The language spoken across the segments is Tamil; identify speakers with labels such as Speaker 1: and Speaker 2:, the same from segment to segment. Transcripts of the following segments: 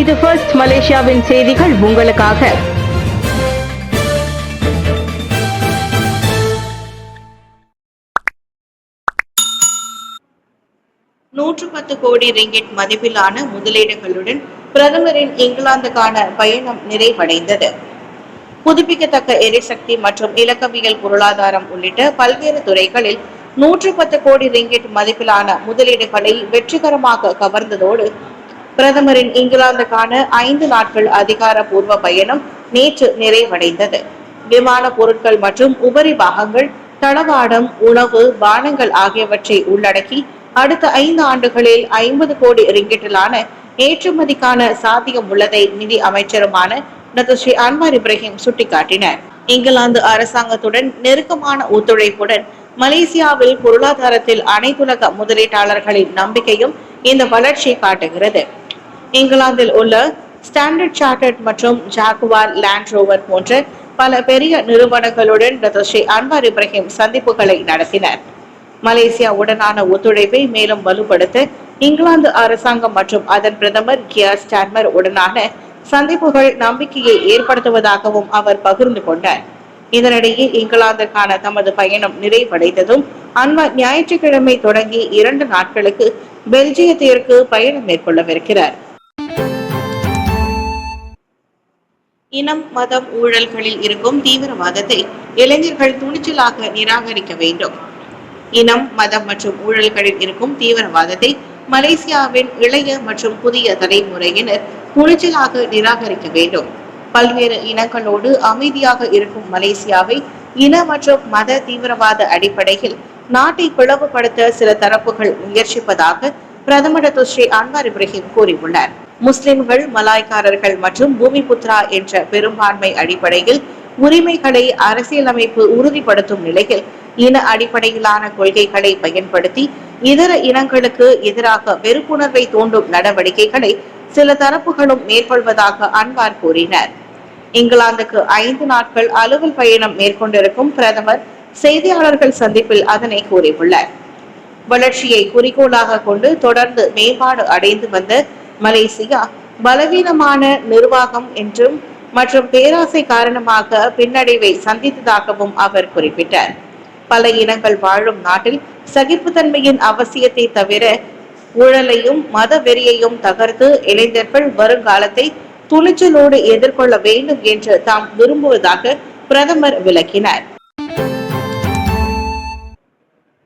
Speaker 1: இது ஃபர்ஸ்ட் மலேசியாவின் செய்திகள் உங்களுக்காக.
Speaker 2: 110 கோடி ரிங்கிட் மதிப்பிலான முதலீடுகளுடன் பிரதமரின் இங்கிலாந்துக்கான பயணம் நிறைவடைந்தது. புதுப்பிக்கத்தக்க எரிசக்தி மற்றும் இலக்கவியல் பொருளாதாரம் உள்ளிட்ட பல்வேறு துறைகளில் 110 கோடி ரிங்கிட் மதிப்பிலான முதலீடுகளை வெற்றிகரமாக கவர்ந்ததோடு பிரதமரின் இங்கிலாந்துக்கான 5 நாட்கள் அதிகாரப்பூர்வ பயணம் நேற்று நிறைவடைந்தது. விமான பொருட்கள் மற்றும் உபரி பாகங்கள், தளவாடம், உணவு, பானங்கள் ஆகியவற்றை உள்ளடக்கி அடுத்த 5 ஆண்டுகளில் 50 கோடி ரிங்கிட்டிலான ஏற்றுமதிக்கான சாத்தியம் உள்ளதை நிதி அமைச்சருமான டத்தோஸ்ரீ அன்வார் இப்ராஹிம் சுட்டிக்காட்டினார். இங்கிலாந்து அரசாங்கத்துடன் நெருக்கமான ஒத்துழைப்புடன் மலேசியாவில் பொருளாதாரத்தில் அனைத்துலக முதலீட்டாளர்களின் நம்பிக்கையும் இந்த வளர்ச்சியை காட்டுகிறது. இங்கிலாந்தில் உள்ள ஸ்டாண்டர்ட் சார்ட்டர்ட் மற்றும் ஜாகுவார் லேண்ட் ரோவர் போன்ற பல பெரிய நிறுவனங்களுடன் டத்தோஸ்ரீ அன்வார் இப்ராஹிம் சந்திப்புகளை நடத்தினர். மலேசியாவுடனான ஒத்துழைப்பை மேலும் வலுப்படுத்த இங்கிலாந்து அரசாங்கம் மற்றும் அதன் பிரதமர் கியர் ஸ்டார்மர் உடனான சந்திப்புகள் நம்பிக்கையை ஏற்படுத்துவதாகவும் அவர் பகிர்ந்து கொண்டார். இதனிடையே இங்கிலாந்திற்கான தமது பயணம் நிறைவடைந்ததும் அன்வார் ஞாயிற்றுக்கிழமை தொடங்கி 2 நாட்களுக்கு பெல்ஜியத்திற்கு பயணம் மேற்கொள்ளவிருக்கிறார். இனம், மதம், ஊழல்களில் இருக்கும் தீவிரவாதத்தை இளைஞர்கள் துணிச்சலாக நிராகரிக்க வேண்டும். இனம், மதம் மற்றும் ஊழல்களில் இருக்கும் தீவிரவாதத்தை மலேசியாவின் இளைய மற்றும் புதிய தலைமுறையினர் துணிச்சலாக நிராகரிக்க வேண்டும். பல்வேறு இனங்களோடு அமைதியாக இருக்கும் மலேசியாவை இன மற்றும் மத தீவிரவாத அடிப்படையில் நாட்டை பிளவுபடுத்த சில தரப்புகள் முயற்சிப்பதாக பிரதமர் டத்தோஸ்ரீ அன்வார் இப்ராஹிம் கூறியுள்ளார். முஸ்லிம்கள், மலாய்க்காரர்கள் மற்றும் பூமிபுத்ரா என்ற பெரும்பான்மை அடிப்படையில் உரிமைகளை அரசியலமைப்பு உறுதிப்படுத்தும் நிலையில் இன அடிப்படையிலான கொள்கைகளை பயன்படுத்தி இதர இனங்களுக்கு எதிராக வெறுப்புணர்வை தூண்டும் நடவடிக்கைகளை சில தரப்புகளும் மேற்கொள்வதாக அன்வார் கூறினார். இங்கிலாந்துக்கு 5 நாட்கள் அலுவல் பயணம் மேற்கொண்டிருக்கும் பிரதமர் செய்தியாளர்கள் சந்திப்பில் அதனை கூறியுள்ளார். வளர்ச்சியை குறிக்கோளாக கொண்டு தொடர்ந்து மேம்பாடு அடைந்து வந்த மலேசியா பலவீனமான நிர்வாகம் என்றும் மற்றும் பேராசை காரணமாக பின்னடைவை சந்தித்ததாகவும் அவர் குறிப்பிட்டார். பல இனங்கள் வாழும் நாட்டில் சகிப்புத்தன்மையின் அவசியத்தை தவிர ஊழலையும் மத வெறியையும் தகர்த்து இளைஞர்கள் வருங்காலத்தை துணிச்சலோடு எதிர்கொள்ள வேண்டும் என்று தாம் விரும்புவதாக பிரதமர் விளக்கினார்.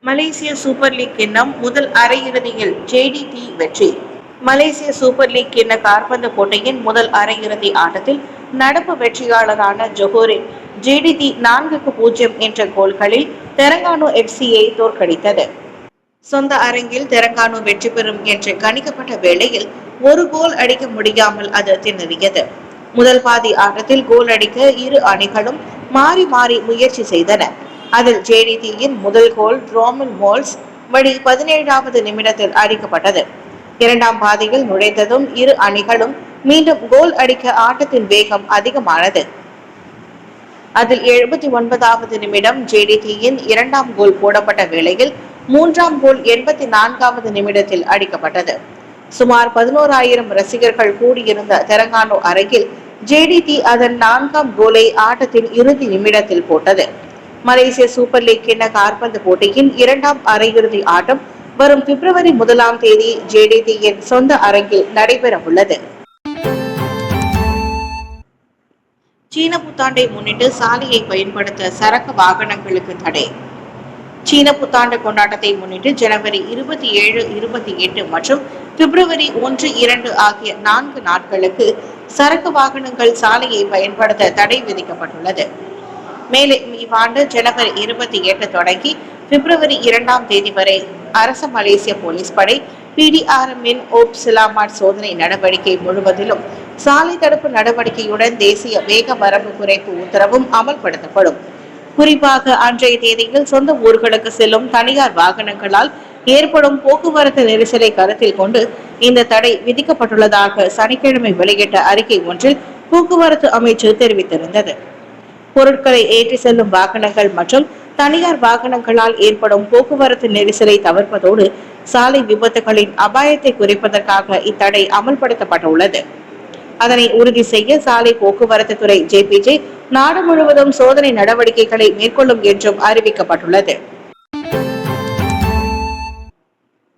Speaker 2: மலேசிய சூப்பர் லீக் கிண்ணம் முதல் அரையிறுதியில் JDT வெற்றி. மலேசிய சூப்பர் லீக் கிண்ண காற்பந்து போட்டியின் முதல் அரையிறுதி ஆட்டத்தில் நடப்பு வெற்றியாளரான ஜொஹோரின் JDT 4-0 என்ற கோல்களில் தெரங்கானு FC-யை தோற்கடித்தது. சொந்த அரங்கில் தெரங்கானு வெற்றி பெறும் என்று கணிக்கப்பட்ட வேளையில் ஒரு கோல் அடிக்க முடியாமல் அது திணறியது. முதல் பாதி ஆட்டத்தில் கோல் அடிக்க இரு அணிகளும் மாறி மாறி முயற்சி செய்தன. அதில் JDT-யின் முதல் கோல் ரோமன் மோல்ஸ் வழி 17வது நிமிடத்தில் அடிக்கப்பட்டது. இரண்டாம் பாதியில் நுழைந்ததும் இரு அணிகளும் மீண்டும் கோல் அடிக்க ஆட்டத்தின் வேகம் அதிகமானது. அதில் 79வது நிமிடம் JDT-யின் இரண்டாம் கோல் போடப்பட்ட வேளையில் மூன்றாம் கோல் 84வது நிமிடத்தில் அடிக்கப்பட்டது. சுமார் 11,000 ரசிகர்கள் கூடியிருந்த தெரங்கானு அரங்கில் JDT அதன் 4ஆம் கோலை ஆட்டத்தின் இறுதி நிமிடத்தில் போட்டது. மலேசிய சூப்பர் லீக் கிண்ண காற்பந்து போட்டியின் 2ஆம் அரையிறுதி ஆட்டம் வரும் பிப்ரவரி 1ஆம் தேதி JDT-யின் சொந்த அரங்கில் நடைபெற உள்ளது. சீன புத்தாண்டை முன்னிட்டு சாலையை பயன்படுத்த சரக்கு வாகனங்களுக்கு தடை. சீன புத்தாண்டு கொண்டாட்டத்தை முன்னிட்டு ஜனவரி 27, 28 மற்றும் பிப்ரவரி 1, 2 ஆகிய 4 நாட்களுக்கு சரக்கு வாகனங்கள் சாலையை பயன்படுத்த தடை விதிக்கப்பட்டுள்ளது. மேலும் இவ்வாண்டு ஜனவரி 28 தொடங்கி பிப்ரவரி 2ஆம் தேதி வரை அரச மலேசிய போலீஸ் படை PDRM-இன் சிலாமாட் சோதனை நடவடிக்கை முழுவதிலும் சாலை தடுப்பு நடவடிக்கையுடன் தேசிய வேக வரம்பு குறைப்பு உத்தரவும் அமல்படுத்தப்படும். குறிப்பாக அன்றைய தேதியில் சொந்த ஊர்களுக்கு செல்லும் தனியார் வாகனங்களால் ஏற்படும் போக்குவரத்து நெரிசலை கருத்தில் கொண்டு இந்த தடை விதிக்கப்பட்டுள்ளதாக சனிக்கிழமை வெளியிட்ட அறிக்கை ஒன்றில் போக்குவரத்து அமைச்சு தெரிவித்திருந்தது. பொருட்களை ஏற்றி செல்லும் வாகனங்கள் மற்றும் தனியார் வாகனங்களால் ஏற்படும் போக்குவரத்து நெரிசலை தவிர்ப்பதோடு சாலை விபத்துகளின் அபாயத்தை குறைப்பதற்காக இத்தடை அமல்படுத்தப்பட்டுள்ளது. அதனை உறுதி செய்ய சாலை போக்குவரத்து துறை JPJ நாடு முழுவதும் சோதனை நடவடிக்கைகளை மேற்கொள்ளும் என்றும் அறிவிக்கப்பட்டுள்ளது.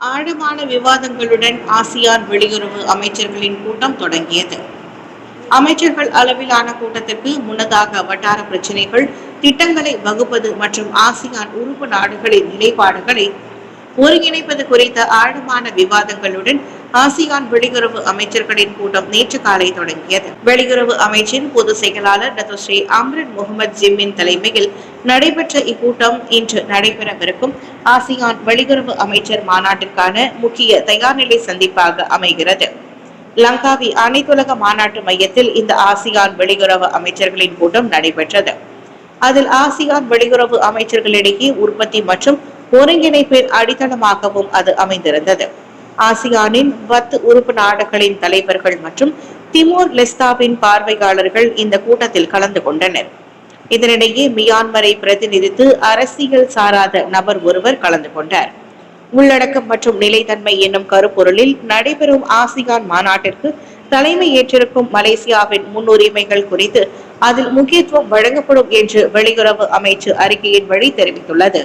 Speaker 2: ஆழமான விவாதங்களுடன் ஆசியான் வெளியுறவு அமைச்சர்களின் கூட்டம் தொடங்கியது. அமைச்சர்கள் அளவிலான கூட்டத்திற்கு முன்னதாக வட்டார பிரச்சினைகள், திட்டங்களை வகுப்பது மற்றும் ஆசியான் உறுப்பு நாடுகளின் நிலைப்பாடுகளை ஒருங்கிணைப்பது குறித்த ஆழமான விவாதங்களுடன் ஆசியான் வெளியுறவு அமைச்சர்களின் கூட்டம் நேற்று காலை தொடங்கியது. வெளியுறவு அமைச்சின் பொதுச் செயலாளர் டத்தோஸ்ரீ அம்ரின் முகமது ஜிம்மின் தலைமையில் நடைபெற்ற இக்கூட்டம் இன்று நடைபெறவிருக்கும் ஆசியான் வெளியுறவு அமைச்சர் மாநாட்டிற்கான முக்கிய தயார்நிலை சந்திப்பாக அமைகிறது. லங்காவி அனைத்துலக மாநாட்டு மையத்தில் இந்த ஆசியான் வெளியுறவு அமைச்சர்களின் கூட்டம் நடைபெற்றது. அதில் ஆசியான் வெளியுறவு அமைச்சர்களிடையே உற்பத்தி மற்றும் ஒருங்கிணைப்பின் அடித்தளமாகவும் அது அமைந்திருந்தது. ஆசியானின் 10 உறுப்பு நாடுகளின் தலைவர்கள் மற்றும் திமோர் லெஸ்தாவின் பார்வையாளர்கள் இந்த கூட்டத்தில் கலந்து கொண்டனர். இதனிடையே மியான்மரை பிரதிநிதித்து அரசியல் சாராத நபர் ஒருவர் கலந்து கொண்டார். உள்ளடக்கம் மற்றும் நிலைத்தன்மை என்னும் கருப்பொருளில் நடைபெறும் ஆசியான் மாநாட்டிற்கு தலைமை ஏற்றிருக்கும் மலேசியாவின் முன்னுரிமைகள் குறித்து அதில் முக்கியத்துவம் வழங்கப்படும் என்று வெளியுறவு அமைச்சு அறிக்கையின் வழி தெரிவித்துள்ளது.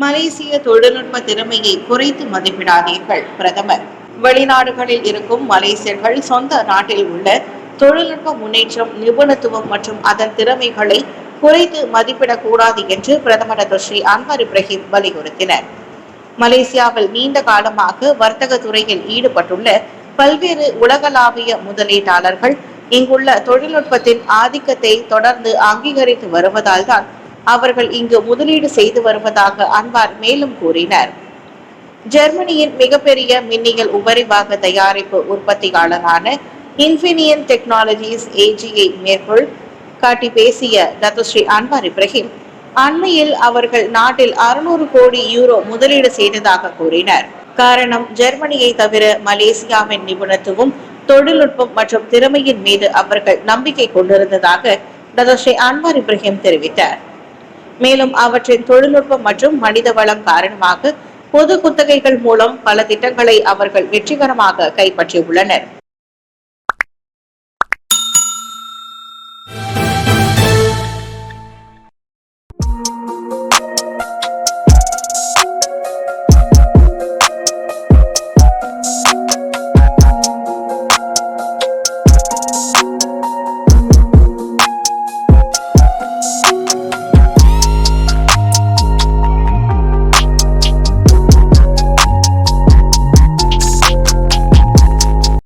Speaker 2: மலேசிய தொழில்நுட்ப திறமையை குறைத்து மதிப்பிடாதீர்கள். பிரதமர். வெளிநாடுகளில் இருக்கும் மலேசியர்கள் சொந்த நாட்டில் உள்ள தொழில்நுட்ப முன்னேற்றம், நிபுணத்துவம் மற்றும் அதன் திறமைகளை குறைத்து மதிப்பிடக்கூடாது என்று பிரதமர் டத்தோஸ்ரீ அன்வார் இப்ராஹிம் வலியுறுத்தினர். மலேசியாவில் நீண்ட காலமாக வர்த்தக துறையில் ஈடுபட்டுள்ள பல்வேறு உலகளாவிய முதலீட்டாளர்கள் இங்குள்ள தொழில்நுட்பத்தின் ஆதிக்கத்தை தொடர்ந்து அங்கீகரித்து வருவதால் தான் அவர்கள் இங்கு முதலீடு செய்து வருவதாக அன்வார் மேலும் கூறினார். ஜெர்மனியின் மிகப்பெரிய மின்னியல் உபரிபாக தயாரிப்பு உற்பத்தியாளரான இன்ஃபினியன் டெக்னாலஜிஸ் AG-ஐ மேற்கோள் காட்டி பேசிய டத்தோஸ்ரீ அன்வார் இப்ராஹிம், அண்மையில் அவர்கள் நாட்டில் 600 கோடி யூரோ முதலீடு செய்ததாக கூறினார். காரணம், ஜெர்மனியை தவிர மலேசியாவின் நிபுணத்துவம், தொழில்நுட்பம் மற்றும் திறமையின் மீது அவர்கள் நம்பிக்கை கொண்டிருந்ததாக டத்தோஸ்ரீ அன்வார் இப்ராஹிம் தெரிவித்தார். மேலும் அவற்றின் தொழில்நுட்பம் மற்றும் மனித வளம் காரணமாக பொது குத்தகைகள் மூலம் பல திட்டங்களை அவர்கள் வெற்றிகரமாக கைப்பற்றியுள்ளனர்.